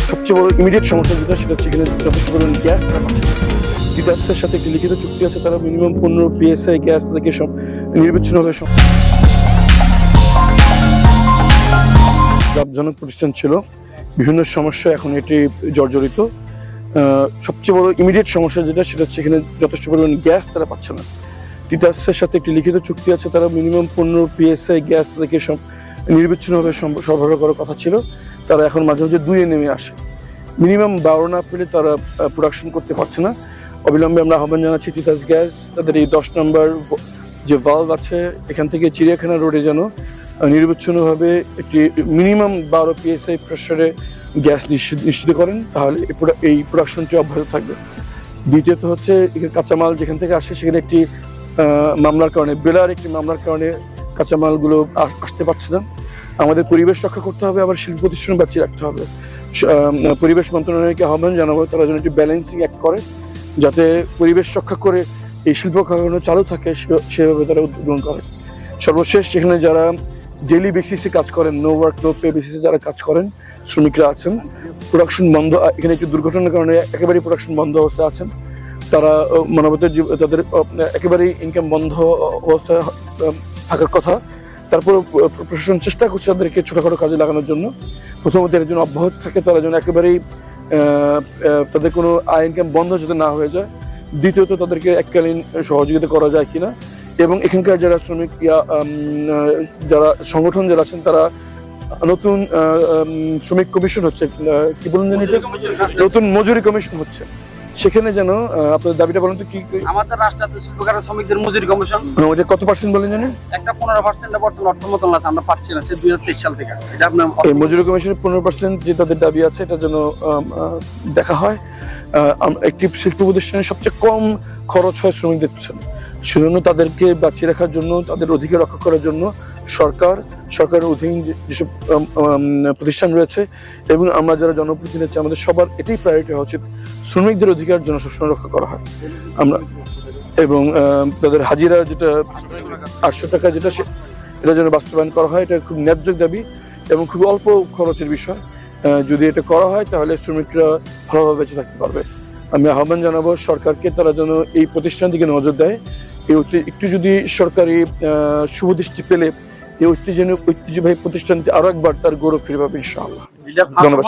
সবচেয়ে বড় ইমিডিয়েট সমস্যা যেটা সেটা হচ্ছে এখানে যথেষ্ট পরিমাণ গ্যাস তারা পাচ্ছে না। তিতাসের সাথে একটি লিখিত চুক্তি আছে, তারা মিনিমাম 15 PSI গ্যাস তাদেরকে সব নির্বিচ্ছিন্নভাবে লাভজনক প্রতিষ্ঠান ছিল। বিভিন্ন সমস্যা এখন এটি জর্জরিত। সবচেয়ে বড় ইমিডিয়েট সমস্যা যেটা সেটা হচ্ছে এখানে যথেষ্ট পরিমাণ গ্যাস তারা পাচ্ছে না। তিতাসের সাথে একটি লিখিত চুক্তি আছে, তারা মিনিমাম 15 PSI গ্যাস তাদেরকে সব নির্বিচ্ছিন্নভাবে সরবরাহ করার কথা ছিল। তারা এখন মাঝে মাঝে 2-এ নেমে আসে। মিনিমাম 12 না পেলে তারা প্রোডাকশন করতে পারছে না। অবিলম্বে আমরা আহ্বান জানাচ্ছি তিতাস গ্যাস তাদের এই 10 নম্বর যে ভালভ আছে এখান থেকে চিড়িয়াখানা রোডে যেন নির্বিচ্ছিন্নভাবে একটি মিনিমাম 12 PSI প্রেসারে গ্যাস নিশ্চিত করেন, তাহলে এই প্রোডাকশনটি অব্যাহত থাকবে। দ্বিতীয়ত হচ্ছে কাঁচামাল যেখান থেকে আসে সেখানে একটি মামলার কারণে বেলার একটি মামলার কারণে কাঁচামালগুলো আসতে পারছে না। আমাদের পরিবেশ রক্ষা করতে হবে, আবার শিল্প প্রতিষ্ঠান বাঁচিয়ে রাখতে হবে। পরিবেশ মন্ত্রণালয়কে আহ্বান জানাবো তারা যেন একটি ব্যালেন্সিং অ্যাক্ট করে, যাতে পরিবেশ রক্ষা করে এই শিল্প কারখানা চালু থাকে সেভাবে তারা উদ্যোগ করে। সর্বশেষ এখানে যারা ডেইলি বেসিসে কাজ করেন, নো ওয়ার্ক নো পে বেসিসে যারা কাজ করেন শ্রমিকরা আছেন, প্রোডাকশন বন্ধ, এখানে একটি দুর্ঘটনার কারণে একেবারেই প্রোডাকশন বন্ধ অবস্থায় আছেন, তারা মানবতার তাদের একেবারেই ইনকাম বন্ধ অবস্থায় থাকার কথা। তারপর প্রশাসন চেষ্টা করছে তাদেরকে ছোটখাটো কাজে লাগানোর জন্য। প্রথমত এর জন্য অব্যাহত থাকে, তারা যেন একেবারেই তাদের কোনো আয় ইনকাম বন্ধ যাতে না হয়ে যায়। দ্বিতীয়ত তাদেরকে এককালীন সহযোগিতা করা যায় কিনা, এবং এখানকার যারা শ্রমিক যারা সংগঠন যারা আছেন তারা নতুন শ্রমিক কমিশন হচ্ছে, কি বলুন জানি, নতুন মজুরি কমিশন হচ্ছে, সেখানে যেন আপনাদের দাবিটা বলেন তো কি? আমাদের রাষ্ট্রায়ত্ত শিল্প কারখানা শ্রমিকদের মজুরি কমিশন ওটা কত পার্সেন্ট বলেন জানেন? একটা 15% বর্তমান অর্থ মতন আছে, আমরা পাচ্ছি না সে 2023 সাল থেকে। এটা আপনার এই মজুরি কমিশনের 15% যে তাদের দাবি আছে এটা যেন দেখা হয়। একটি শিল্প প্রতিষ্ঠানের সবচেয়ে কম খরচ হয় শ্রমিকদের পিছনে, সেজন্য তাদেরকে বাঁচিয়ে রাখার জন্য, তাদের অধিকার রক্ষা করার জন্য সরকারের অধীন যেসব প্রতিষ্ঠান রয়েছে এবং আমরা যারা জনপ্রতিনিধি আছি আমাদের সবার এটাই প্রায়োরিটি হওয়া উচিত, শ্রমিকদের অধিকার যেন সবসময় রক্ষা করা হয়। আমরা এবং তাদের হাজিরা যেটা 800 টাকা যেটা এটা যেন বাস্তবায়ন করা হয়, এটা খুব ন্যায্য দাবি এবং খুব অল্প খরচের বিষয়। যদি এটা করা হয় তাহলে শ্রমিকরা ভালোভাবে বেঁচে থাকতে পারবে। আমি আহ্বান জানাবো সরকারকে তারা যেন এই প্রতিষ্ঠান দিকে নজর দেয়। একটু যদি সরকারি শুভদৃষ্টি পেলে এই ঐতিহ্যবাহী প্রতিষ্ঠানটি আরো একবার তার গৌরব ফিরে পাবে ইনশাআল্লাহ। ধন্যবাদ।